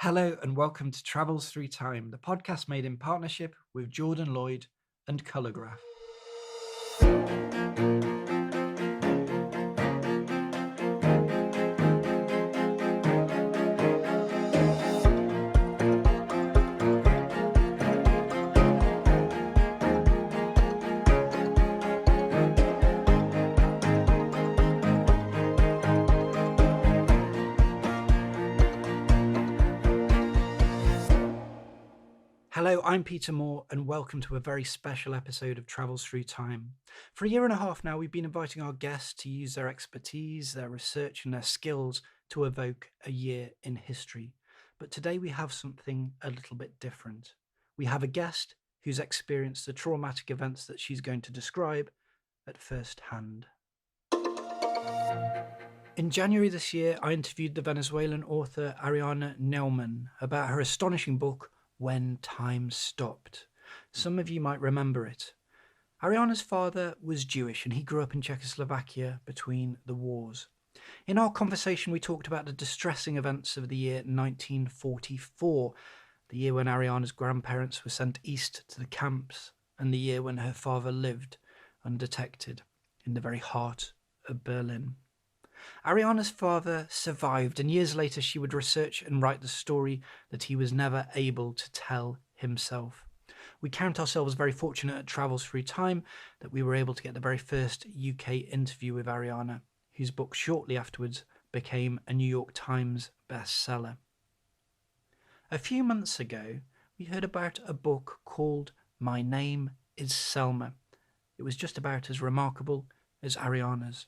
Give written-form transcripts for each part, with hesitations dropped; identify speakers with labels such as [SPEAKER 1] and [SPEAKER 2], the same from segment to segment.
[SPEAKER 1] Hello and welcome to Travels Through Time, the podcast made in partnership with Jordan Lloyd and Colourgraph. Hello, I'm Peter Moore, and welcome to a very special episode of Travels Through Time. For a year and a half now, we've been inviting our guests to use their expertise, their research, and their skills to evoke a year in history. But today we have something a little bit different. We have a guest who's experienced the traumatic events that she's going to describe at first hand. In January this year, I interviewed the Venezuelan author Ariana Neumann about her astonishing book, When Time Stopped. Some of you might remember it. Ariana's father was Jewish and he grew up in Czechoslovakia between the wars. In our conversation, we talked about the distressing events of the year 1944, the year when Ariana's grandparents were sent east to the camps, and the year when her father lived undetected in the very heart of Berlin. Ariana's father survived, and years later she would research and write the story that he was never able to tell himself. We count ourselves very fortunate at Travels Through Time that we were able to get the very first UK interview with Ariana, whose book shortly afterwards became a New York Times bestseller. A few months ago, we heard about a book called My Name is Selma. It was just about as remarkable as Ariana's.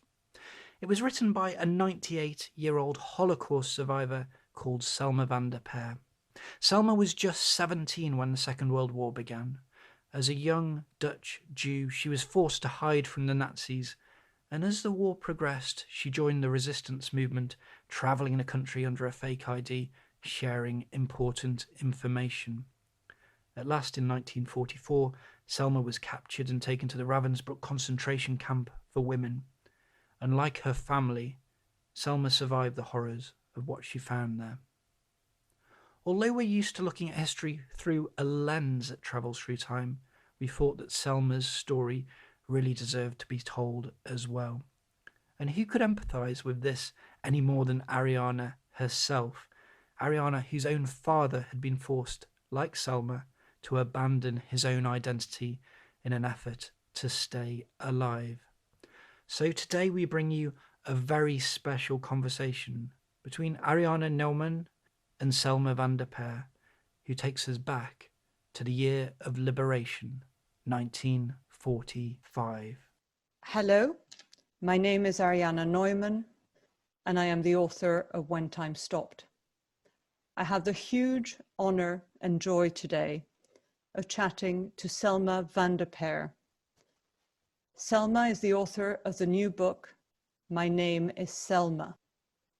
[SPEAKER 1] It was written by a 98-year-old Holocaust survivor called Selma van der Perre. Selma was just 17 when the Second World War began. As a young Dutch Jew, she was forced to hide from the Nazis, and as the war progressed, she joined the resistance movement, travelling the country under a fake ID, sharing important information. At last, in 1944, Selma was captured and taken to the Ravensbrück Concentration Camp for women. Unlike her family, Selma survived the horrors of what she found there. Although we're used to looking at history through a lens that travels through time, we thought that Selma's story really deserved to be told as well. And who could empathise with this any more than Ariana herself? Ariana, whose own father had been forced, like Selma, to abandon his own identity in an effort to stay alive. So today we bring you a very special conversation between Ariana Neumann and Selma van der Perre, who takes us back to the year of liberation, 1945.
[SPEAKER 2] Hello, my name is Ariana Neumann, and I am the author of When Time Stopped. I have the huge honor and joy today of chatting to Selma van der Perre. Selma is the author of the new book, My Name is Selma.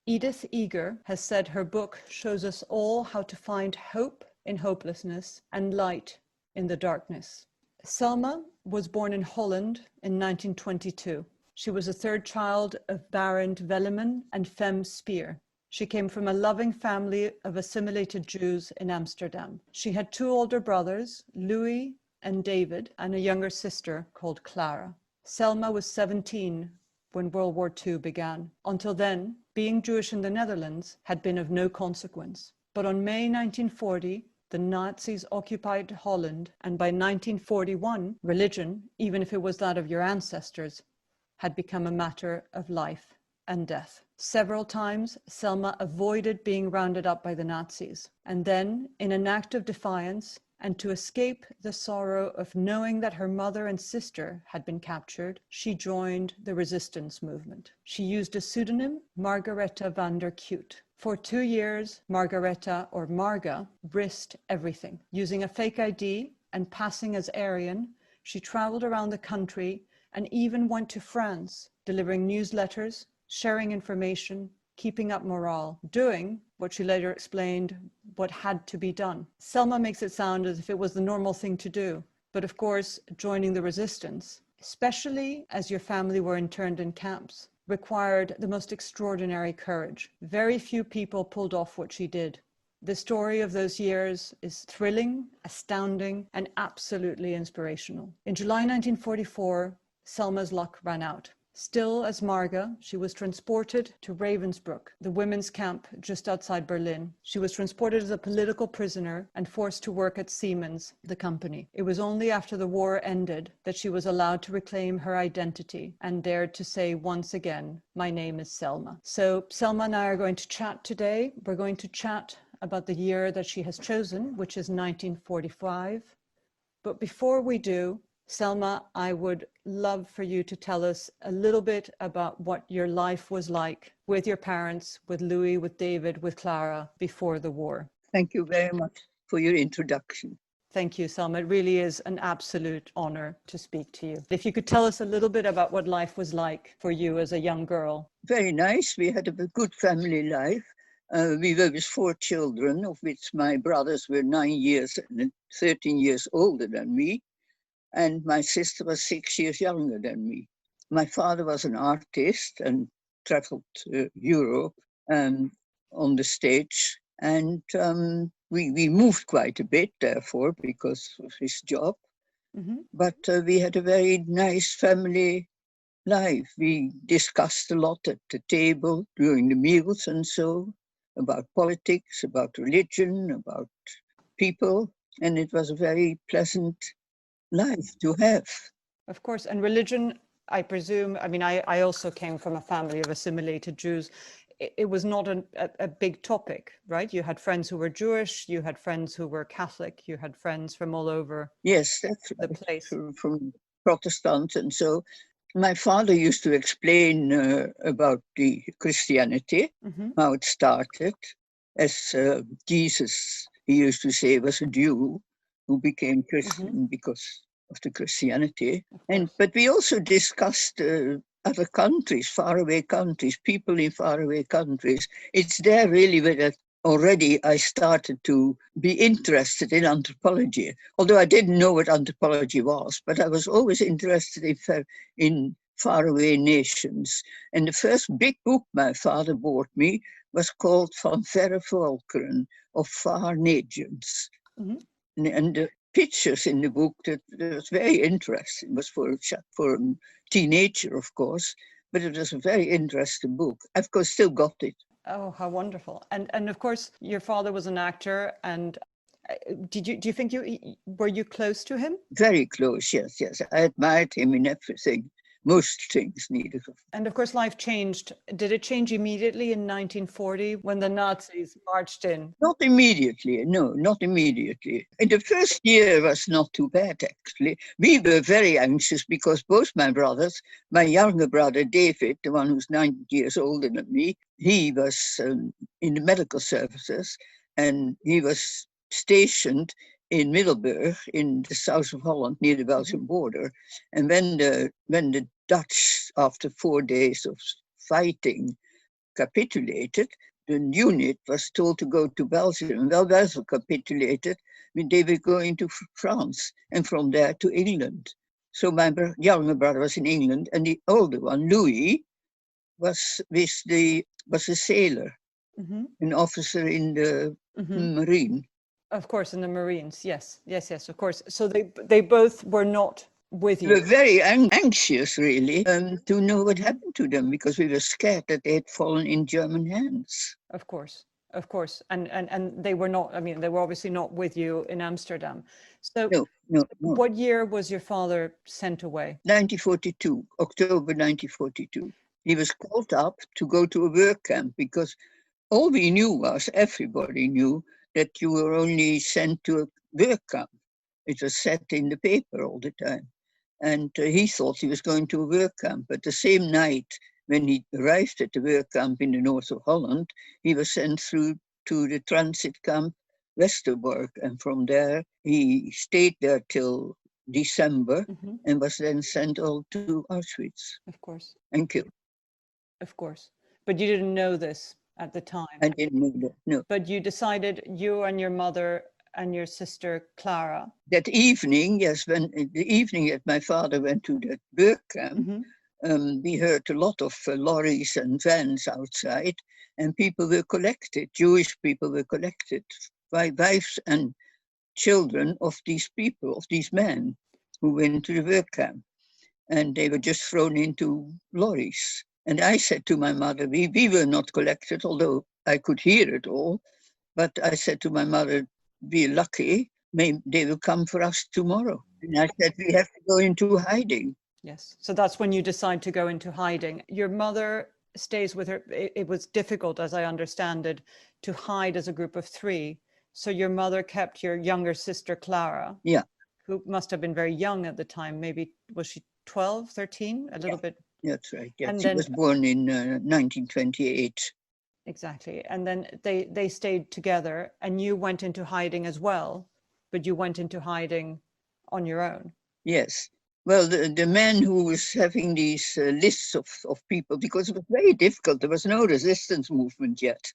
[SPEAKER 2] Edith Eger has said her book shows us all how to find hope in hopelessness and light in the darkness. Selma was born in Holland in 1922. She was the third child of Baron Velleman and Fem Speer. She came from a loving family of assimilated Jews in Amsterdam. She had two older brothers, Louis and David, and a younger sister called Clara. Selma was 17 when World War II began. Until then, being Jewish in the Netherlands had been of no consequence. But on May 1940, the Nazis occupied Holland, and by 1941, religion, even if it was that of your ancestors, had become a matter of life and death. Several times, Selma avoided being rounded up by the Nazis. And then, in an act of defiance, and to escape the sorrow of knowing that her mother and sister had been captured, she joined the resistance movement. She used a pseudonym, Margaretha van der Kuyt. For 2 years, Margaretha, or Marga, risked everything. Using a fake ID and passing as Aryan, she traveled around the country and even went to France, delivering newsletters, sharing information, keeping up morale, doing what she later explained what had to be done. Selma makes it sound as if it was the normal thing to do. But of course, joining the resistance, especially as your family were interned in camps, required the most extraordinary courage. Very few people pulled off what she did. The story of those years is thrilling, astounding, and absolutely inspirational. In July 1944, Selma's luck ran out. Still as Marga, she was transported to Ravensbrück, the women's camp just outside Berlin. She was transported as a political prisoner and forced to work at Siemens, the company. It was only after the war ended that she was allowed to reclaim her identity and dared to say once again, "My name is Selma." So Selma and I are going to chat today. We're going to chat about the year that she has chosen, which is 1945. But before we do, Selma, I would love for you to tell us a little bit about what your life was like with your parents, with Louis, with David, with Clara before the war.
[SPEAKER 3] Thank you very much for your introduction.
[SPEAKER 2] Thank you, Selma. It really is an absolute honor to speak to you. If you could tell us a little bit about what life was like for you as a young girl.
[SPEAKER 3] Very nice. We had a good family life. We were with 4 children, of which my brothers were 9 years and 13 years older than me. And my sister was 6 years younger than me. My father was an artist and traveled Europe on the stage. And we moved quite a bit, therefore, because of his job.
[SPEAKER 2] Mm-hmm.
[SPEAKER 3] But we had a very nice family life. We discussed a lot at the table during the meals and so, about politics, about religion, about people. And it was a very pleasant life to have.
[SPEAKER 2] Of course. And religion, I presume, I mean, I also came from a family of assimilated Jews. It was not a big topic, right? You had friends who were Jewish, you had friends who were Catholic, you had friends from all over.
[SPEAKER 3] Yes, that's
[SPEAKER 2] the
[SPEAKER 3] right.
[SPEAKER 2] place.
[SPEAKER 3] From Protestants and so. My father used to explain about the Christianity,
[SPEAKER 2] Mm-hmm.
[SPEAKER 3] how it started, as Jesus, he used to say, was a Jew who became Christian because of the Christianity. But we also discussed other countries, faraway countries, people in faraway countries. It's there really where already I started to be interested in anthropology, although I didn't know what anthropology was, but I was always interested in faraway nations. And the first big book my father bought me was called Van Verre Volkeren, of Far Nations.
[SPEAKER 2] Mm-hmm.
[SPEAKER 3] And the pictures in the book, that was very interesting. It was for a teenager, of course, but it was a very interesting book. I've of course still got it.
[SPEAKER 2] Oh, how wonderful. And of course, your father was an actor. And do you think were you close to him?
[SPEAKER 3] Very close, yes. I admired him in everything. Most things needed.
[SPEAKER 2] And of course, life changed. Did it change immediately in 1940 when the Nazis marched in?
[SPEAKER 3] Not immediately, no, not immediately. In the first year was not too bad, actually. We were very anxious because both my brothers, my younger brother David, the one who's 9 years older than me, he was in the medical services, and he was stationed in Middelburg in the south of Holland near the Belgian border. And when the Dutch, after 4 days of fighting, capitulated, the unit was told to go to Belgium. Well, Belgium capitulated. I mean, they were going to France and from there to England. So my younger brother was in England, and the older one, Louis, was a sailor, an officer in the Marine.
[SPEAKER 2] Of course, in the Marines. Yes, of course. So they both were not with you.
[SPEAKER 3] We were very anxious, really, to know what happened to them, because we were scared that they had fallen in German hands.
[SPEAKER 2] Of course. And they were not, I mean, they were obviously not with you in Amsterdam. So
[SPEAKER 3] No.
[SPEAKER 2] What year was your father sent away?
[SPEAKER 3] 1942, October 1942. He was called up to go to a work camp, because all we knew was, everybody knew, that you were only sent to a work camp. It was said in the paper all the time. And he thought he was going to a work camp. But the same night, when he arrived at the work camp in the north of Holland, he was sent through to the transit camp Westerbork. And from there, he stayed there till December and was then sent all to Auschwitz.
[SPEAKER 2] Of course.
[SPEAKER 3] And killed.
[SPEAKER 2] Of course. But you didn't know this at the time.
[SPEAKER 3] I didn't know that, no.
[SPEAKER 2] But you decided, you and your mother and your sister Clara.
[SPEAKER 3] That evening, yes, when the evening that my father went to that work camp, we heard a lot of lorries and vans outside, and people were collected, Jewish people were collected, wives and children of these people, of these men who went to the work camp. And they were just thrown into lorries. And I said to my mother, we were not collected, although I could hear it all. But I said to my mother, we're lucky, maybe they will come for us tomorrow. And I said, we have to go into hiding.
[SPEAKER 2] Yes. So that's when you decide to go into hiding. Your mother stays with her. It was difficult, as I understand it, to hide as a group of three. So your mother kept your younger sister, Clara,
[SPEAKER 3] Yeah,
[SPEAKER 2] who must have been very young at the time. Maybe, was she 12, 13? A little bit.
[SPEAKER 3] that's right. Yeah,
[SPEAKER 2] And
[SPEAKER 3] she
[SPEAKER 2] then,
[SPEAKER 3] was born in 1928.
[SPEAKER 2] exactly. And then they stayed together, and you went into hiding as well, but you went into hiding on your own.
[SPEAKER 3] Yes. Well, the man who was having these lists of people, because it was very difficult, there was no resistance movement yet,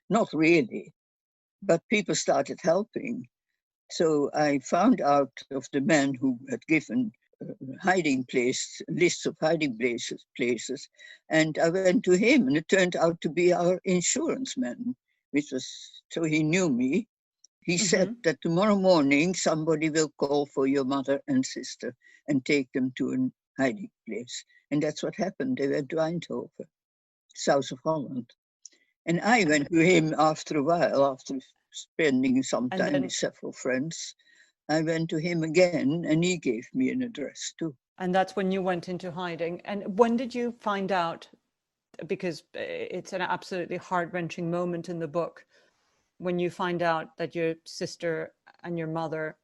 [SPEAKER 3] not really, but people started helping. So I found out of the man who had given hiding place, lists of hiding places, and I went to him, and it turned out to be our insurance man, which was, so he knew me. He said that tomorrow morning somebody will call for your mother and sister and take them to a hiding place. And that's what happened. They went to Eindhoven, south of Holland. And I went to him after a while, after spending some
[SPEAKER 2] And
[SPEAKER 3] time
[SPEAKER 2] then,
[SPEAKER 3] with several friends. I went to him again, and he gave me an address too.
[SPEAKER 2] and that's when you went into hiding. And when did you find out? Because it's an absolutely heart-wrenching moment in the book when you find out that your sister and your mother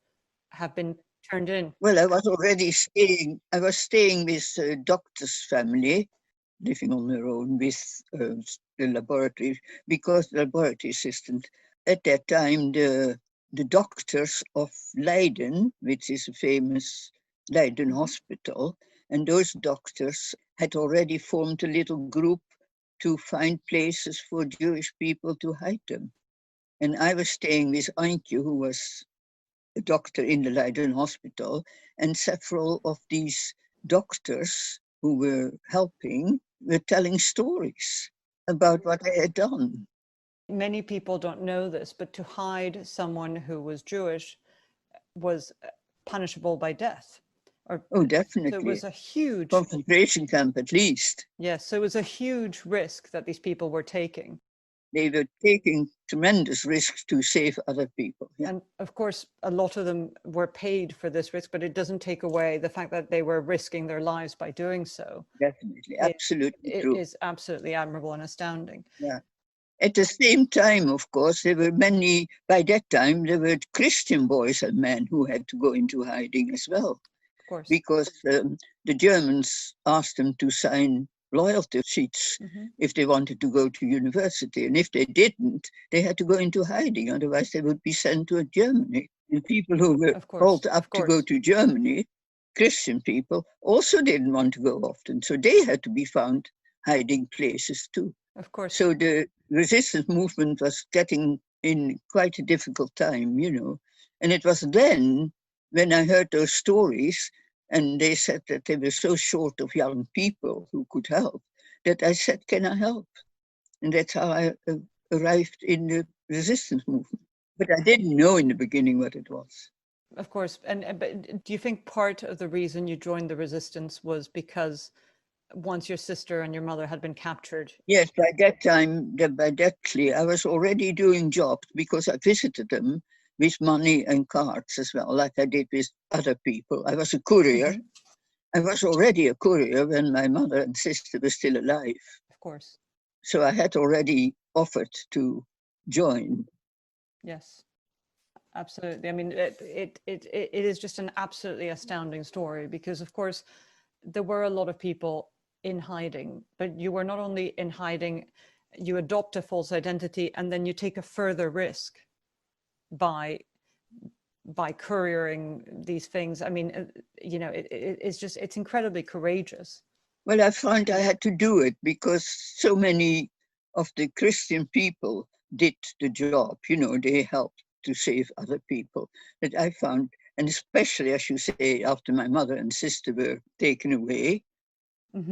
[SPEAKER 2] have been turned in.
[SPEAKER 3] Well, I was already staying. I was staying with a doctor's family, living on their own with the laboratory, because the laboratory assistant at that time, the doctors of Leiden, which is a famous Leiden hospital, and those doctors had already formed a little group to find places for Jewish people to hide them. And I was staying with Antje, who was a doctor in the Leiden hospital, and several of these doctors who were helping were telling stories about what I had done.
[SPEAKER 2] Many people don't know this, but to hide someone who was Jewish was punishable by death. Or,
[SPEAKER 3] Oh,
[SPEAKER 2] so it
[SPEAKER 3] definitely.
[SPEAKER 2] was a huge,
[SPEAKER 3] Concentration camp, at least.
[SPEAKER 2] yes, so it was a huge risk that these people were taking.
[SPEAKER 3] They were taking tremendous risks to save other people. Yeah.
[SPEAKER 2] And of course, a lot of them were paid for this risk, but it doesn't take away the fact that they were risking their lives by doing so.
[SPEAKER 3] Definitely, absolutely true.
[SPEAKER 2] It is absolutely admirable and astounding.
[SPEAKER 3] Yeah. At the same time, of course, there were many, by that time, there were Christian boys and men who had to go into hiding as well.
[SPEAKER 2] Of course.
[SPEAKER 3] Because the Germans asked them to sign loyalty sheets if they wanted to go to university. And if they didn't, they had to go into hiding. Otherwise, they would be sent to Germany. And people who were called up to go to Germany, Christian people, also didn't want to go often. So they had to be found hiding places too.
[SPEAKER 2] Of course.
[SPEAKER 3] So the resistance movement was getting in quite a difficult time, you know. And it was then when I heard those stories, and they said that they were so short of young people who could help, that I said, can I help? And that's how I arrived in the resistance movement. But I didn't know in the beginning what it was.
[SPEAKER 2] Of course. But do you think part of the reason you joined the resistance was because once your sister and your mother had been captured?
[SPEAKER 3] Yes, by that time, I was already doing jobs because I visited them with money and cards as well, like I did with other people. I was a courier. I was already a courier when my mother and sister were still alive.
[SPEAKER 2] Of course.
[SPEAKER 3] So I had already offered to join.
[SPEAKER 2] Yes, absolutely. I mean, it is just an absolutely astounding story because, of course, there were a lot of people in hiding, but you were not only in hiding, you adopt a false identity and then you take a further risk by couriering these things. I mean, you know, it's incredibly courageous.
[SPEAKER 3] Well, I found I had to do it because so many of the Christian people did the job, you know, they helped to save other people, that I found, and especially, as you say, after my mother and sister were taken away,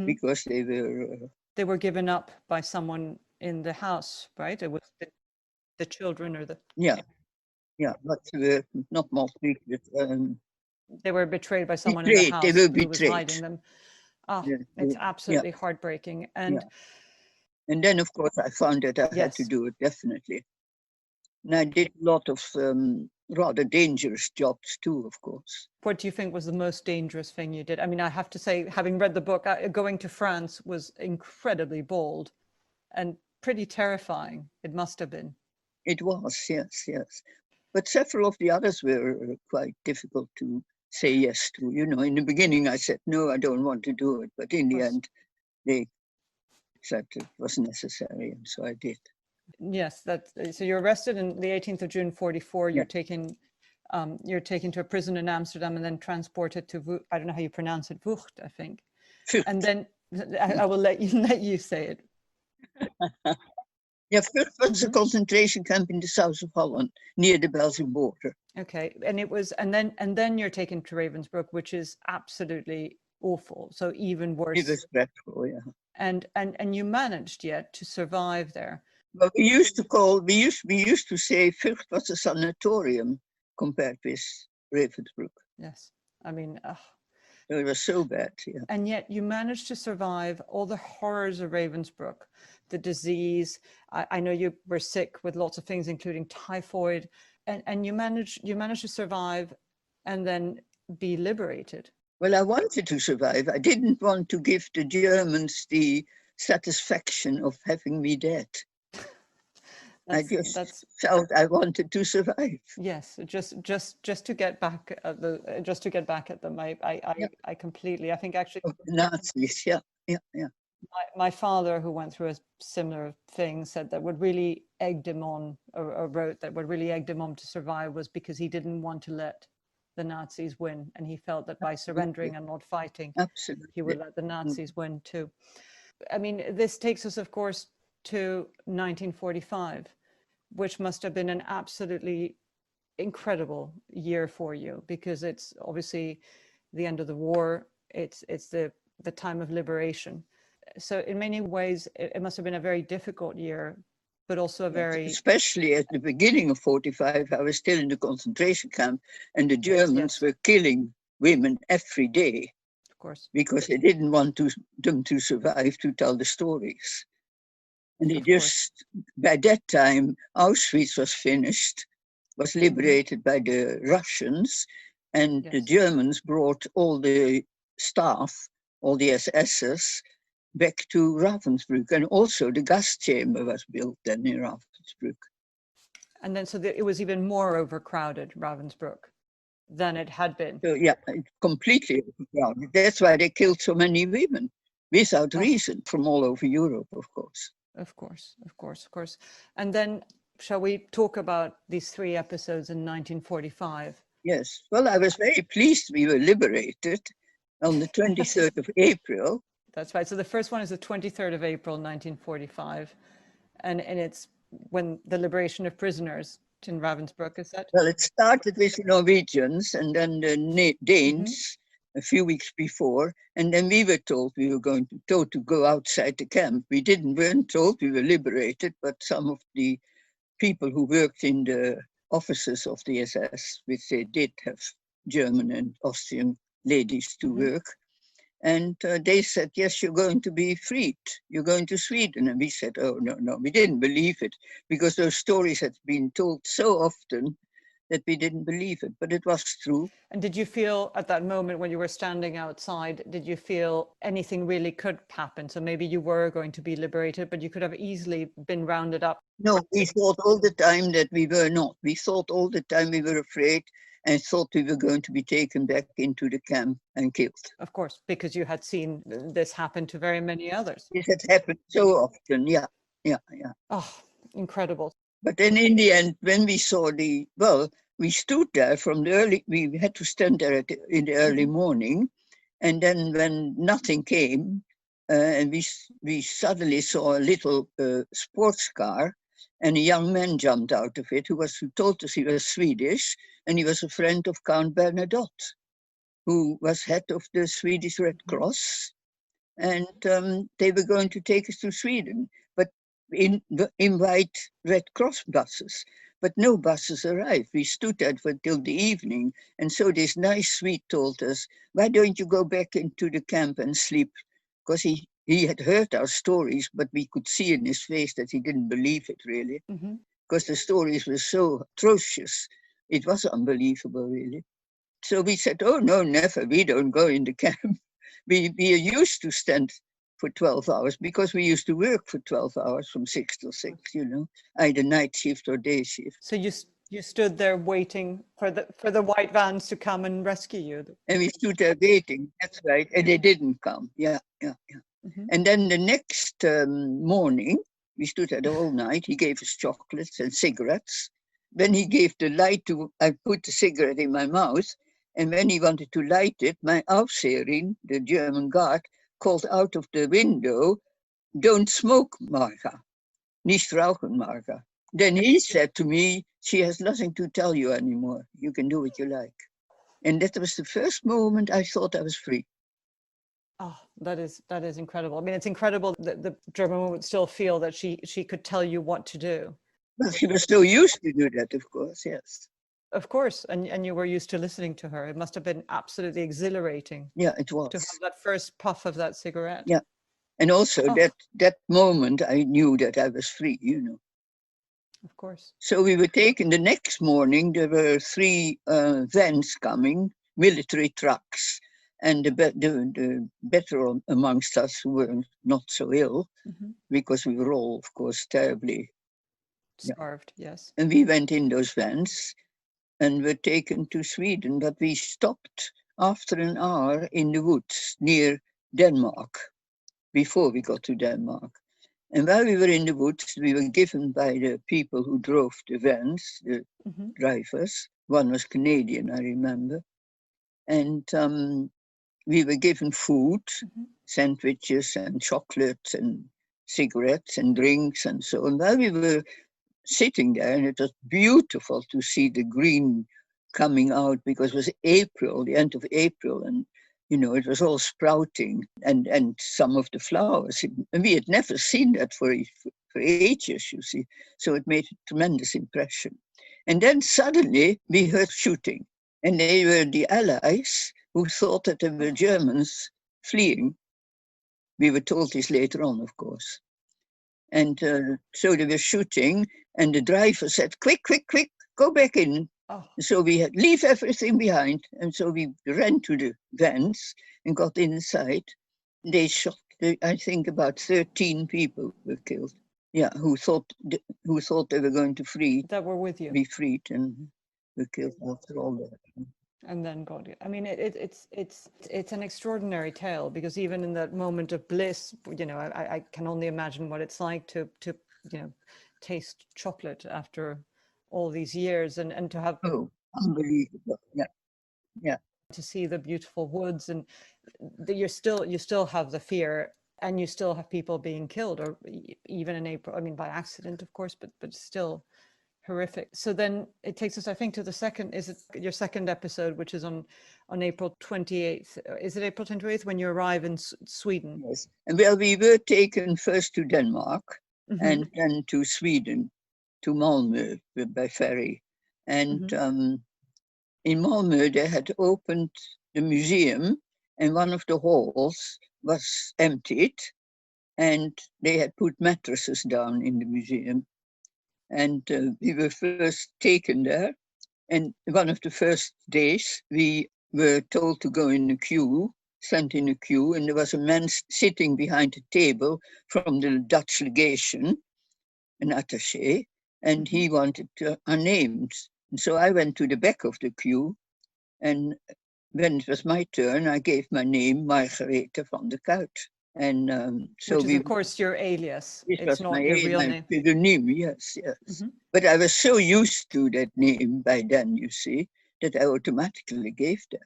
[SPEAKER 3] because they were
[SPEAKER 2] given up by someone in the house, right? It was the children or the...
[SPEAKER 3] Yeah, but they were not maltreated.
[SPEAKER 2] They were betrayed by someone in the
[SPEAKER 3] Betrayed. They
[SPEAKER 2] house
[SPEAKER 3] were
[SPEAKER 2] who was
[SPEAKER 3] betrayed.
[SPEAKER 2] hiding them. Oh,
[SPEAKER 3] Yeah,
[SPEAKER 2] it's absolutely heartbreaking. And
[SPEAKER 3] and then, of course, I found that I had to
[SPEAKER 2] yes,
[SPEAKER 3] do it, definitely. And I did a lot of rather dangerous jobs too, of course.
[SPEAKER 2] what do you think was the most dangerous thing you did? I mean, I have to say, having read the book, going to France was incredibly bold and pretty terrifying. It must have been.
[SPEAKER 3] It was, yes, yes. But several of the others were quite difficult to say yes to. You know, in the beginning I said, no, I don't want to do it. But in the end, they said it was necessary, and so I did.
[SPEAKER 2] Yes, so you're arrested on the 18th of June, 44. You're taken to a prison in Amsterdam and then transported to, I don't know how you pronounce it, Vught, I think.
[SPEAKER 3] Vught.
[SPEAKER 2] And then I will let you say it.
[SPEAKER 3] Yeah, Vught was a concentration camp in the south of Holland, near the Belgian border.
[SPEAKER 2] Okay, and then you're taken to Ravensbrück, which is absolutely awful. So even worse.
[SPEAKER 3] It was dreadful, yeah.
[SPEAKER 2] And you managed yet to survive there.
[SPEAKER 3] Well, we used to say Vught was a sanatorium compared with Ravensbrück.
[SPEAKER 2] Yes, I mean,
[SPEAKER 3] it was so bad, yeah.
[SPEAKER 2] And yet you managed to survive all the horrors of Ravensbrück, the disease. I know you were sick with lots of things, including typhoid, and you managed to survive and then be liberated.
[SPEAKER 3] Well, I wanted to survive. I didn't want to give the Germans the satisfaction of having me dead. I just felt I wanted to survive.
[SPEAKER 2] Yes, just to get back at them. I completely. I think actually
[SPEAKER 3] of the Nazis. Yeah.
[SPEAKER 2] My father, who went through a similar thing, said that what really egged him on, or wrote that what really egged him on to survive was because he didn't want to let the Nazis win, and he felt that by surrendering and not fighting, he would let the Nazis win too. I mean, this takes us, of course, to 1945, which must have been an absolutely incredible year for you, because it's obviously the end of the war. It's the time of liberation. So in many ways, it must have been a very difficult year, but also a very...
[SPEAKER 3] Especially at the beginning of 45, I was still in the concentration camp, and the Germans were killing women every day.
[SPEAKER 2] Of course.
[SPEAKER 3] Because they didn't want them to survive to tell the stories. And they just, by that time, Auschwitz was finished, was liberated by the Russians, and the Germans brought all the staff, all the SSs, back to Ravensbrück, and also the gas chamber was built then in Ravensbrück.
[SPEAKER 2] And then so it was even more overcrowded, Ravensbrück, than it had been.
[SPEAKER 3] So yeah, completely overcrowded. That's why they killed so many women, without reason, from all over Europe, of course.
[SPEAKER 2] Of course. And then, shall we talk about these 3 episodes in 1945?
[SPEAKER 3] Yes. Well, I was very pleased we were liberated on the 23rd of April.
[SPEAKER 2] That's right. So the first one is the 23rd of April, 1945. And it's when the liberation of prisoners in Ravensbrück, is that?
[SPEAKER 3] Well, it started with the Norwegians and then the Danes a few weeks before. And then we were told we were told to go outside the camp. We weren't told we were liberated, but some of the people who worked in the offices of the SS, which they did have German and Austrian ladies to work. And they said, yes, you're going to be freed. You're going to Sweden. And we said, oh, no. We didn't believe it, because those stories had been told so often that we didn't believe it, but it was true.
[SPEAKER 2] And did you feel at that moment when you were standing outside, did you feel anything really could happen? So maybe you were going to be liberated, but you could have easily been rounded up.
[SPEAKER 3] No, we thought all the time that we were not. We thought all the time we were afraid, and thought we were going to be taken back into the camp and killed.
[SPEAKER 2] Of course, because you had seen this happen to very many others.
[SPEAKER 3] It had happened so often, yeah.
[SPEAKER 2] Oh, incredible.
[SPEAKER 3] But then in the end, when we saw we stood there from we had to stand there in the early morning. And then when nothing came, and we suddenly saw a little sports car, and a young man jumped out of it who told us he was Swedish, and he was a friend of Count Bernadotte, who was head of the Swedish Red Cross. and they were going to take us to Sweden, but invite Red Cross buses. But no buses arrived. We stood there for till the evening, and so this nice Swede told us, "Why don't you go back into the camp and sleep?" Because he had heard our stories, but we could see in his face that he didn't believe it really,
[SPEAKER 2] Mm-hmm.
[SPEAKER 3] because the stories were so atrocious. It was unbelievable, really. So we said, "Oh, no, never. We don't go in the camp." We are used to stand for 12 hours because we used to work for 12 hours from 6 till 6, either night shift or day shift.
[SPEAKER 2] So you stood there waiting for the white vans to come and rescue you.
[SPEAKER 3] And we stood there waiting, that's right, and they didn't come. Yeah.
[SPEAKER 2] Mm-hmm.
[SPEAKER 3] And then the next morning, we stood there the whole night. He gave us chocolates and cigarettes. When he gave the light I put the cigarette in my mouth, and when he wanted to light it, my Aufseherin, the German guard, called out of the window, "Don't smoke, Marga. Nicht rauchen, Marga." Then he said to me, "She has nothing to tell you anymore. You can do what you like." And that was the first moment I thought I was free.
[SPEAKER 2] Oh, that is incredible. I mean, it's incredible that the German woman would still feel that she could tell you what to do.
[SPEAKER 3] Well, she was so used to do that, of course, yes.
[SPEAKER 2] Of course, and you were used to listening to her. It must have been absolutely exhilarating.
[SPEAKER 3] Yeah, it was.
[SPEAKER 2] To have that first puff of that cigarette.
[SPEAKER 3] Yeah. And also that moment I knew that I was free,
[SPEAKER 2] Of course.
[SPEAKER 3] So we were taken the next morning. There were 3 vans coming, military trucks, and the better amongst us who were not so ill, because we were all, of course, terribly
[SPEAKER 2] starved. Yes.
[SPEAKER 3] And we went in those vans and were taken to Sweden, but we stopped after an hour in the woods near Denmark before we got to Denmark. And while we were in the woods, we were given by the people who drove the vans, the drivers. One was Canadian, I remember. And we were given food, sandwiches and chocolates and cigarettes and drinks and so on. While we were sitting there, and it was beautiful to see the green coming out, because it was April, the end of April, and it was all sprouting, and some of the flowers. And we had never seen that for ages, you see. So it made a tremendous impression. And then suddenly we heard shooting, and they were the Allies who thought that there were Germans fleeing. We were told this later on, of course. And so they were shooting, and the driver said, "Quick, quick, quick, go back in."
[SPEAKER 2] Oh.
[SPEAKER 3] So we had leave everything behind. And so we ran to the vans and got inside. They shot, I think about 13 people were killed. Yeah, who thought they were going to
[SPEAKER 2] that were with you,
[SPEAKER 3] be freed, and were killed after all that.
[SPEAKER 2] And then God, I mean, it's an extraordinary tale, because even in that moment of bliss, I can only imagine what it's like to taste chocolate after all these years, and to have
[SPEAKER 3] unbelievable, yeah,
[SPEAKER 2] to see the beautiful woods, and you still have the fear, and you still have people being killed, or even in April, I mean, by accident, of course, but still horrific. So then it takes us, I think, to the second, is it your second episode, which is on April 28th? Is it April 28th when you arrive in Sweden?
[SPEAKER 3] Yes. And well, we were taken first to Denmark, and then to Sweden, to Malmö by ferry. And in Malmö, they had opened the museum, and one of the halls was emptied, and they had put mattresses down in the museum. And we were first taken there. And one of the first days, we were told to go in a queue, sent in a queue, and there was a man sitting behind a table from the Dutch legation, an attaché, and he wanted our names. And so I went to the back of the queue, and when it was my turn, I gave my name, Margarethe van der Kuit. And so
[SPEAKER 2] which is, of course, your alias. It's not your real name.
[SPEAKER 3] Pseudonym, yes. But I was so used to that name by then, you see, that I automatically gave that.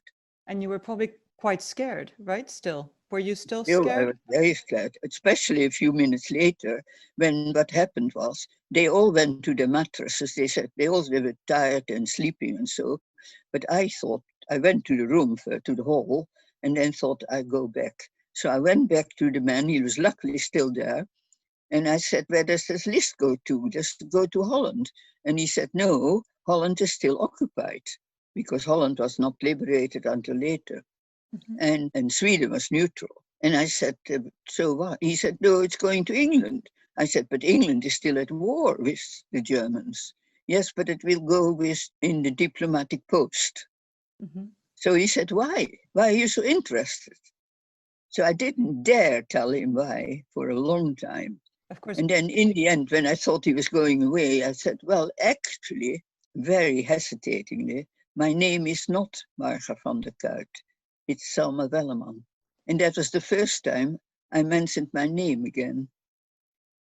[SPEAKER 2] And you were probably quite scared, right? Still, were you still scared?
[SPEAKER 3] I was very scared, especially a few minutes later, when what happened was they all went to the mattresses. They said they were tired and sleeping and so. But I thought I went to the room, to the hall, and then thought I'd go back. So I went back to the man, he was luckily still there, and I said, where does this list go to? Does it go to Holland? And he said, no, Holland is still occupied, because Holland was not liberated until later, and Sweden was neutral. And I said, so what? He said, no, it's going to England. I said, but England is still at war with the Germans. Yes, but it will go in the diplomatic post. So he said, why? Why are you so interested? So I didn't dare tell him why for a long time.
[SPEAKER 2] Of course.
[SPEAKER 3] And then in the end, when I thought he was going away, I said, well, actually, very hesitatingly, my name is not Marga van der Kuit. It's Selma Welleman. And that was the first time I mentioned my name again.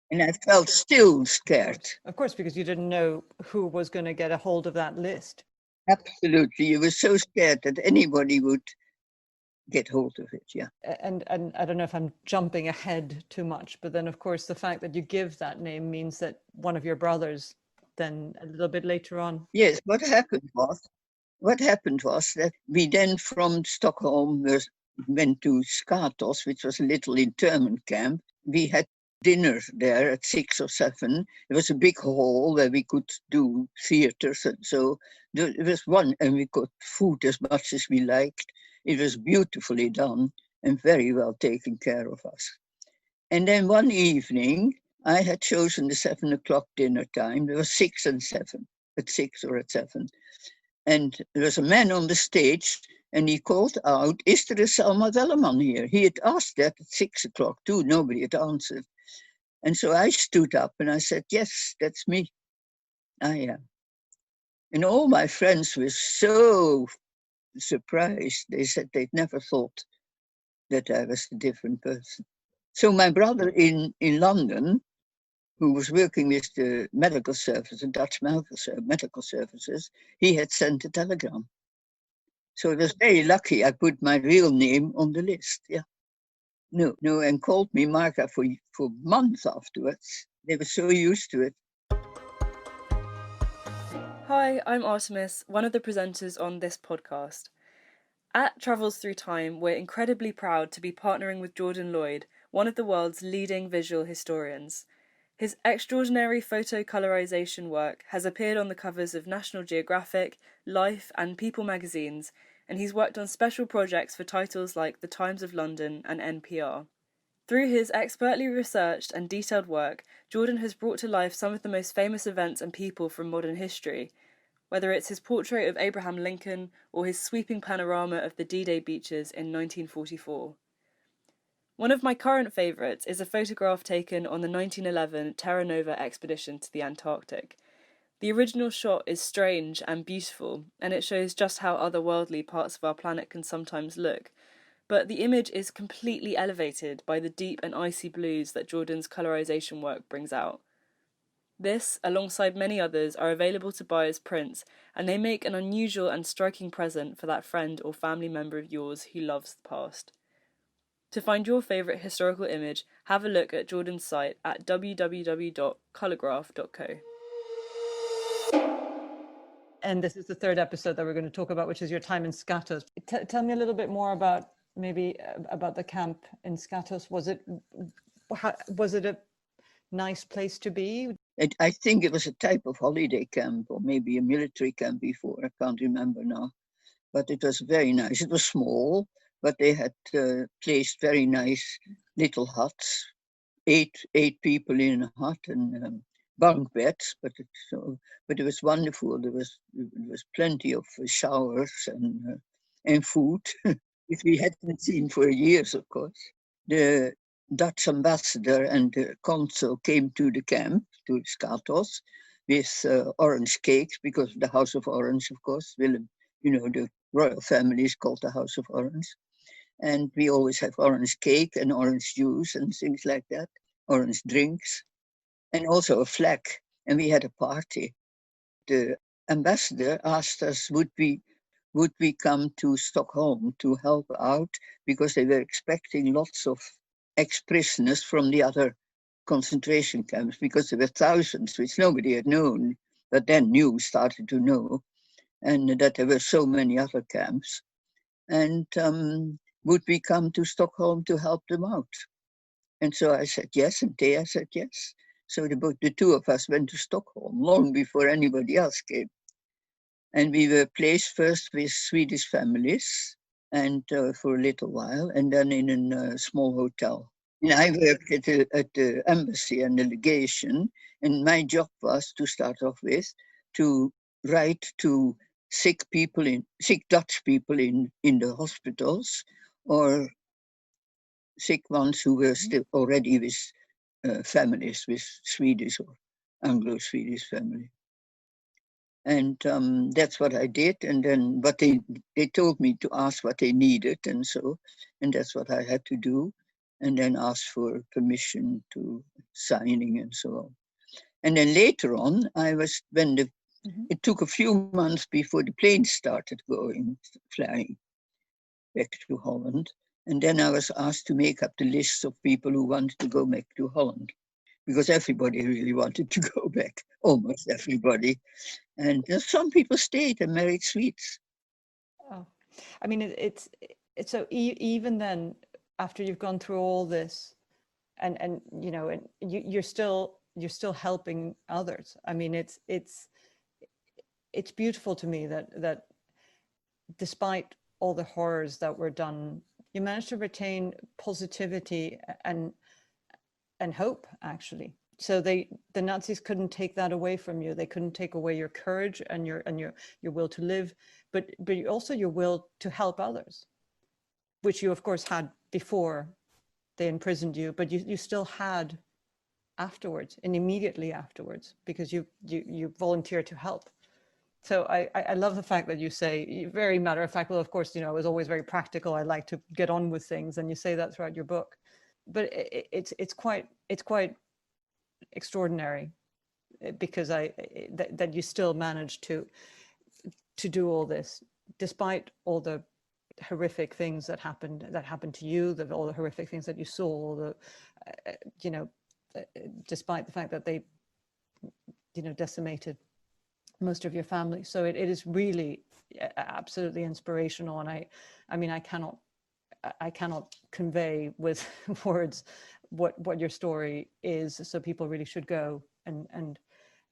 [SPEAKER 3] And I felt still scared.
[SPEAKER 2] Of course, because you didn't know who was going to get a hold of that list.
[SPEAKER 3] Absolutely. You were so scared that anybody would get hold of it, yeah.
[SPEAKER 2] And I don't know if I'm jumping ahead too much, but then of course the fact that you give that name means that one of your brothers then a little bit later on.
[SPEAKER 3] Yes, what happened was that we then from Stockholm went to Skatos, which was a little internment camp. We had dinner there at 6 or 7. There was a big hall where we could do theaters, and so there was one, and we got food as much as we liked. It was beautifully done and very well taken care of us. And then one evening, I had chosen the 7 o'clock dinner time. There was 6 and 7, at 6 or at 7. And there was a man on the stage, and he called out, is there a Selma Welleman here? He had asked that at 6 o'clock too. Nobody had answered. And so I stood up and I said, yes, that's me. I am. And all my friends were so surprised. They said they'd never thought that I was a different person. So my brother in London, who was working with the medical service, the Dutch medical services, he had sent a telegram. So it was very lucky I put my real name on the list, yeah. No, and called me Marga for months afterwards. They were so used to it.
[SPEAKER 4] Hi, I'm Artemis, one of the presenters on this podcast. At Travels Through Time, we're incredibly proud to be partnering with Jordan Lloyd, one of the world's leading visual historians. His extraordinary photo colorization work has appeared on the covers of National Geographic, Life, and People magazines, and he's worked on special projects for titles like The Times of London and NPR. Through his expertly researched and detailed work, Jordan has brought to life some of the most famous events and people from modern history, whether it's his portrait of Abraham Lincoln or his sweeping panorama of the D-Day beaches in 1944. One of my current favourites is a photograph taken on the 1911 Terra Nova expedition to the Antarctic. The original shot is strange and beautiful, and it shows just how otherworldly parts of our planet can sometimes look, but the image is completely elevated by the deep and icy blues that Jordan's colorization work brings out. This, alongside many others, are available to buy as prints, and they make an unusual and striking present for that friend or family member of yours who loves the past. To find your favourite historical image, have a look at Jordan's site at www.colorgraph.co.
[SPEAKER 2] And this is the third episode that we're going to talk about, which is your time in Skatos. Tell me a little bit more about about the camp in Skatos. Was it a nice place to be?
[SPEAKER 3] I think it was a type of holiday camp or maybe a military camp before. I can't remember now. But it was very nice. It was small, but they had placed very nice little huts, eight people in a hut and bunk beds. But it was wonderful. There was plenty of showers and food, which we hadn't seen for years, of course. The Dutch ambassador and the consul came to the camp, to Skatos, with orange cakes, because of the House of Orange, of course. Willem, the royal family is called the House of Orange. And we always have orange cake and orange juice and things like that, orange drinks, and also a flag. And we had a party. The ambassador asked us, would we come to Stockholm to help out, because they were expecting lots of ex-prisoners from the other concentration camps, because there were thousands which nobody had known, but then started to know, and that there were so many other camps. And would we come to Stockholm to help them out? And so I said yes, and Thea said yes. So the two of us went to Stockholm long before anybody else came. And we were placed first with Swedish families and for a little while, and then in a small hotel. And I worked at the embassy and the legation, and my job was to start off with to write to sick Dutch people in the hospitals, or sick ones who were still already with families, with Swedish or Anglo-Swedish family. And that's what I did. And then, but they told me to ask what they needed, and that's what I had to do. And then ask for permission to signing and so on. And then later on, it took a few months before the planes started flying back to Holland. And then I was asked to make up the list of people who wanted to go back to Holland, because everybody really wanted to go back, almost everybody. And some people stayed and married Swedes.
[SPEAKER 2] Oh, I mean, it's so even then, after you've gone through all this, and you know, and you're still helping others. I mean, it's beautiful to me that despite all the horrors that were done, you managed to retain positivity and hope, actually. So the Nazis couldn't take that away from you. They couldn't take away your courage and your will to live, but also your will to help others, which you of course had before they imprisoned you, but you still had afterwards and immediately afterwards, because you volunteered to help. So I love the fact that you say, very matter of fact, well, of course, you know, I was always very practical. I like to get on with things, and you say that throughout your book. But it's quite extraordinary, because that you still managed to do all this despite all the horrific things that happened to you, all the horrific things that you saw, all the despite the fact that they decimated most of your family. So it is really absolutely inspirational, and I mean I cannot convey with words what your story is. So people really should go and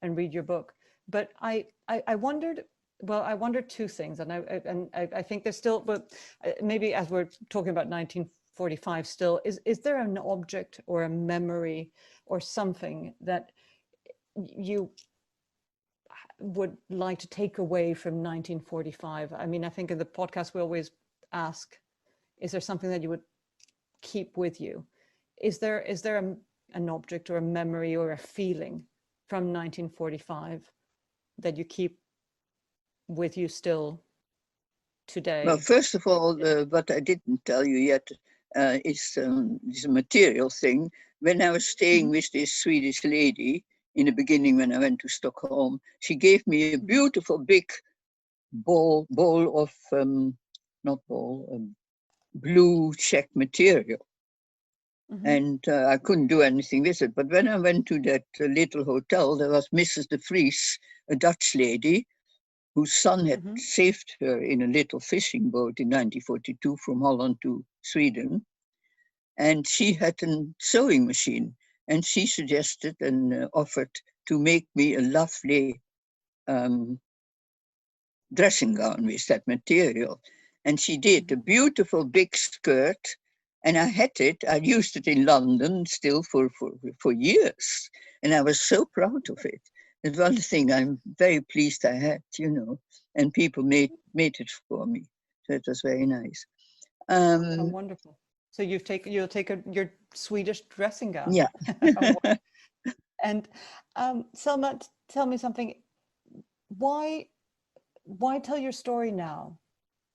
[SPEAKER 2] read your book. But I wondered, well, I wondered two things, and I think there's still, but maybe as we're talking about 1945 still, is there an object or a memory or something that you would like to take away from 1945? I mean, I think in the podcast we always ask, is there something that you would keep with you? Is there an object or a memory or a feeling from 1945 that you keep with you still today?
[SPEAKER 3] Well, first of all, what I didn't tell you yet is a material thing. When I was staying with this Swedish lady in the beginning, when I went to Stockholm, she gave me a beautiful big ball of blue check material. And I couldn't do anything with it. But when I went to that little hotel, there was Mrs. de Vries, a Dutch lady, whose son had saved her in a little fishing boat in 1942 from Holland to Sweden. And she had a sewing machine. And she suggested and offered to make me a lovely dressing gown with that material. And she did, a beautiful big skirt. And I had it, I used it in London still for years. And I was so proud of it. It's one thing I'm very pleased I had, and people made it for me. So it was very nice.
[SPEAKER 2] Oh, wonderful. So you'll take your Swedish dressing gown.
[SPEAKER 3] Yeah.
[SPEAKER 2] And Selma, tell me something. Why tell your story now?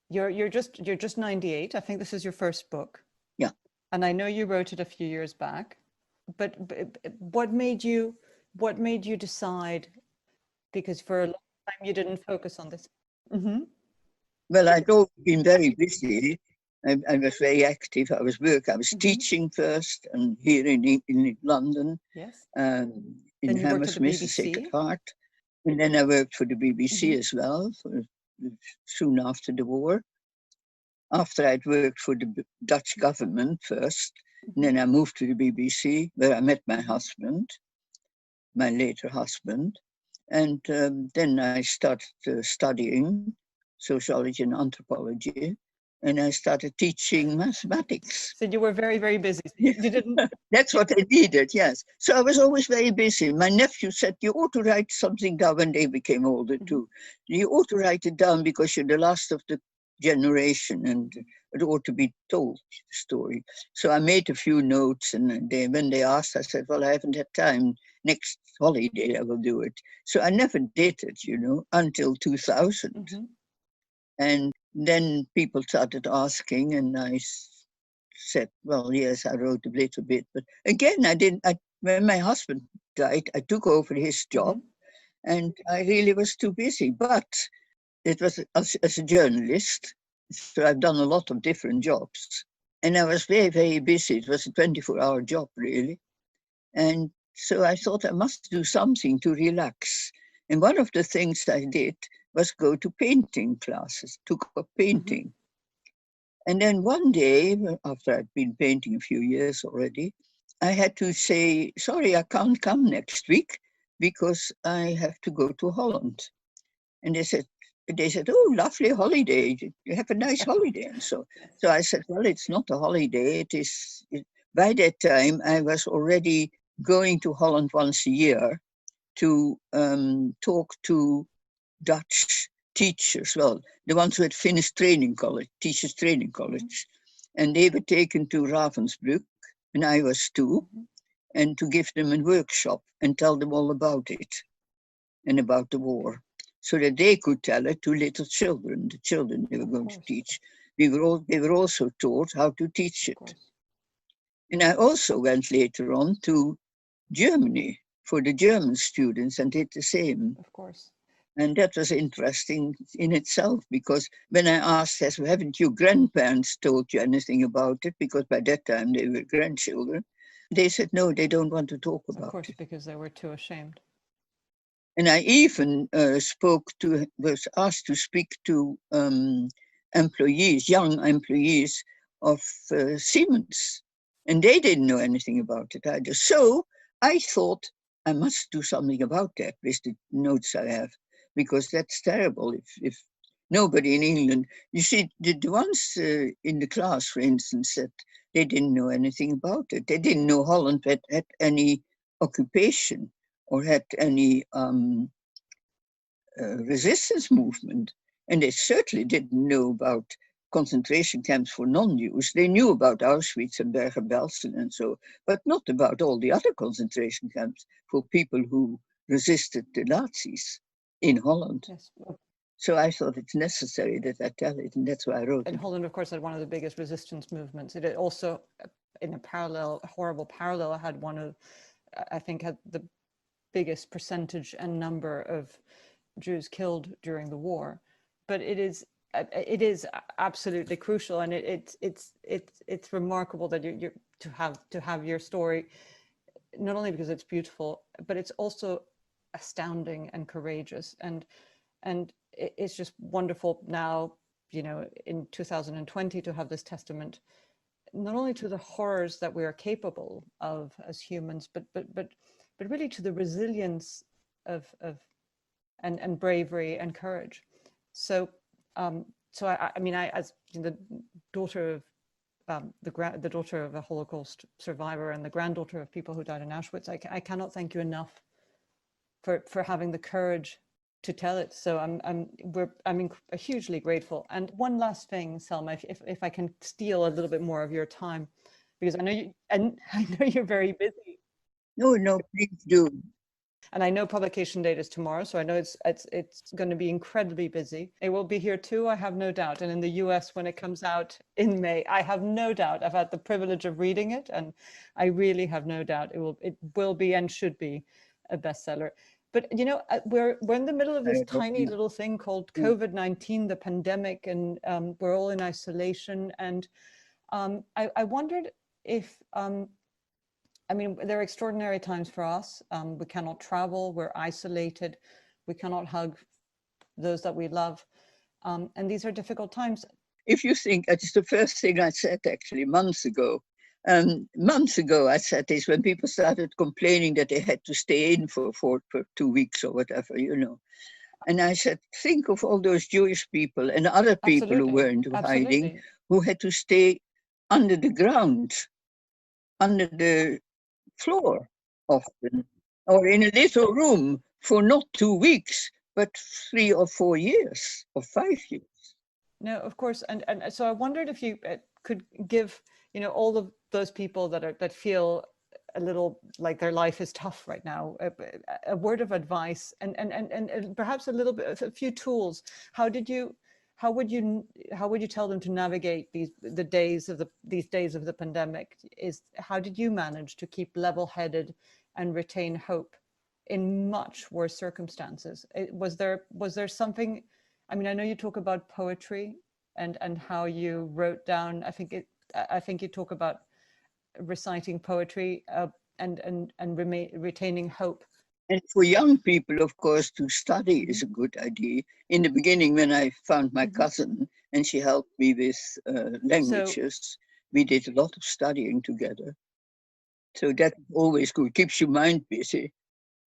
[SPEAKER 2] You're just 98. I think this is your first book.
[SPEAKER 3] Yeah.
[SPEAKER 2] And I know you wrote it a few years back, but what made you decide? Because for a long time you didn't focus on this.
[SPEAKER 3] Well, I'd always been very busy. I was very active. I was teaching first, and here in London.
[SPEAKER 2] Yes.
[SPEAKER 3] In Hammersmith, the Sacred Heart. And then I worked for the BBC as well, soon after the war. after I'd worked for the Dutch government first. And then I moved to the BBC, where I met my husband, my later husband. And then I started studying sociology and anthropology. And I started teaching mathematics.
[SPEAKER 2] So you were very, very busy. You didn't.
[SPEAKER 3] That's what I needed, yes. So I was always very busy. My nephew said, you ought to write something down when they became older too. You ought to write it down because you're the last of the generation and it ought to be told, the story. So I made a few notes, and when they asked, I said, well, I haven't had time. Next holiday I will do it. So I never did it, until 2000. And then people started asking, and I said, well, yes, I wrote a little bit. But again, when my husband died, I took over his job, and I really was too busy. But it was as a journalist, so I've done a lot of different jobs. And I was very, very busy. It was a 24-hour job, really. And so I thought I must do something to relax. And one of the things I did was go to painting classes, took up painting. And then one day, after I'd been painting a few years already, I had to say, sorry, I can't come next week because I have to go to Holland. And they said, oh, lovely holiday. You have a nice holiday. And so I said, well, it's not a holiday. By that time, I was already going to Holland once a year to talk to Dutch teachers, well, the ones who had finished teachers training college. And they were taken to Ravensbrück, and I was too, and to give them a workshop and tell them all about it and about the war, so that they could tell it to little children, the children they were going to teach. They were also taught how to teach it. And I also went later on to Germany for the German students and did the same.
[SPEAKER 2] Of course.
[SPEAKER 3] And that was interesting in itself, because when I asked, haven't your grandparents told you anything about it? Because by that time they were grandchildren. They said, no, they don't want to talk about it.
[SPEAKER 2] Of course, because they were too ashamed.
[SPEAKER 3] And I even was asked to speak to young employees of Siemens. And they didn't know anything about it either. So I thought I must do something about that with the notes I have, because that's terrible if nobody in England, you see, the ones in the class, for instance, said they didn't know anything about it. They didn't know Holland had any occupation or had any resistance movement. And they certainly didn't know about concentration camps for non-Jews. They knew about Auschwitz and Bergen-Belsen and so, but not about all the other concentration camps for people who resisted the Nazis in Holland.
[SPEAKER 2] Yes.
[SPEAKER 3] So I thought it's necessary that I tell it, and that's why I wrote it.
[SPEAKER 2] And Holland, of course, had one of the biggest resistance movements. It also, in a horrible parallel, had had the biggest percentage and number of Jews killed during the war. But it is absolutely crucial, and it's remarkable that you to have your story, not only because it's beautiful, but it's also astounding and courageous, and it's just wonderful now, in 2020, to have this testament, not only to the horrors that we are capable of as humans, but really to the resilience of and bravery and courage. So I mean, as the daughter of the daughter of a Holocaust survivor and the granddaughter of people who died in Auschwitz, I cannot thank you enough for having the courage to tell it. So I'm hugely grateful. And one last thing, Selma, if I can steal a little bit more of your time, because I know you're very busy.
[SPEAKER 3] No, please do.
[SPEAKER 2] And I know publication date is tomorrow, so I know it's going to be incredibly busy. It will be here too, I have no doubt. And in the US, when it comes out in May, I have no doubt. I've had the privilege of reading it, and I really have no doubt it will be and should be a bestseller. But we're in the middle of this tiny little thing called COVID-19, the pandemic, and we're all in isolation. And I wondered if they're extraordinary times for us. We cannot travel, we're isolated, we cannot hug those that we love. And these are difficult times.
[SPEAKER 3] if you think, it's the first thing I said actually months ago. Months ago, I said this when people started complaining that they had to stay in for 2 weeks or whatever, you know. And I said, think of all those Jewish people and other people who weren't hiding, who had to stay under the ground, under the floor often, or in a little room for not 2 weeks, but 3 or 4 years or 5 years.
[SPEAKER 2] No, of course. And so I wondered if you could give, you know, all of those people that feel a little like their life is tough right now, a word of advice and perhaps a few tools. How would you tell them to navigate these days of the pandemic? How did you manage to keep level-headed and retain hope in much worse circumstances? Was there something? I mean, I know you talk about poetry and how you wrote down. I think you talk about reciting poetry and retaining hope.
[SPEAKER 3] And for young people, of course, to study is a good idea. In the beginning, when I found my cousin and she helped me with languages, we did a lot of studying together. So that's always good, keeps your mind busy.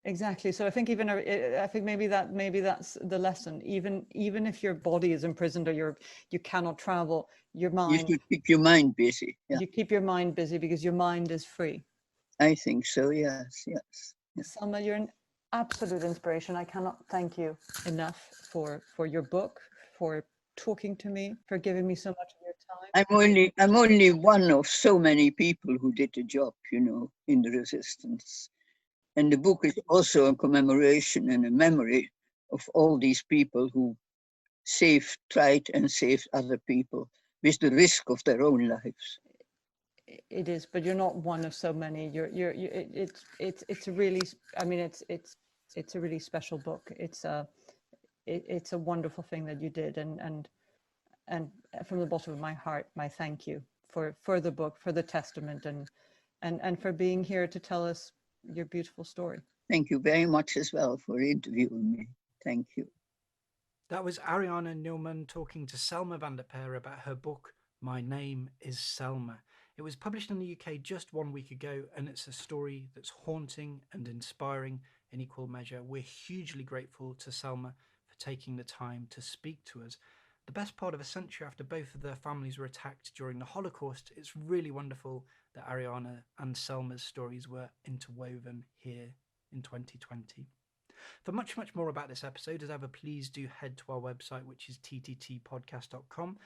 [SPEAKER 2] Exactly. So I think maybe that's the lesson. Even if your body is imprisoned or you cannot travel, your mind.
[SPEAKER 3] You should keep your mind busy. Yeah.
[SPEAKER 2] You keep your mind busy because your mind is free.
[SPEAKER 3] I think so. Yes.
[SPEAKER 2] Selma, you're an absolute inspiration. I cannot thank you enough for your book, for talking to me, for giving me so much of your time.
[SPEAKER 3] I'm only one of so many people who did the job, you know, in the resistance. And the book is also a commemoration and a memory of all these people who tried and saved other people with the risk of their own lives.
[SPEAKER 2] It is, but you're not one of so many. It's a really, I mean, it's a really special book. It's a wonderful thing that you did, and from the bottom of my heart, my thank you for the book, for the testament, and for being here to tell us your beautiful story.
[SPEAKER 3] Thank you very much as well for interviewing me. Thank you.
[SPEAKER 1] That was Ariana Neumann talking to Selma van der Perre about her book, My Name is Selma. It was published in the UK just 1 week ago, and it's a story that's haunting and inspiring in equal measure. We're hugely grateful to Selma for taking the time to speak to us. The best part of a century after both of their families were attacked during the Holocaust, it's really wonderful that Ariana and Selma's stories were interwoven here in 2020. For much more about this episode, as ever, please do head to our website, which is tttpodcast.com.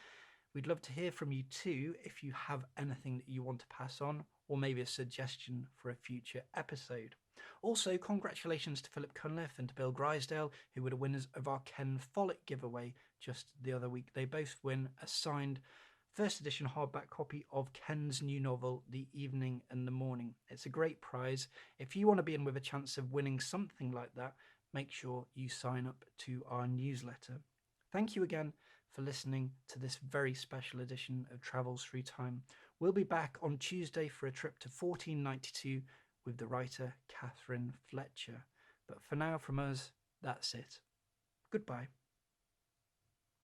[SPEAKER 1] We'd love to hear from you too if you have anything that you want to pass on, or maybe a suggestion for a future episode. Also, congratulations to Philip Cunliffe and to Bill Grisdale, who were the winners of our Ken Follett giveaway just the other week. They both win a signed first edition hardback copy of Ken's new novel, The Evening and the Morning. It's a great prize. If you want to be in with a chance of winning something like that, make sure you sign up to our newsletter. Thank you again for listening to this very special edition of Travels Through Time. We'll be back on Tuesday for a trip to 1492 with the writer Catherine Fletcher. But for now, from us, that's it. Goodbye.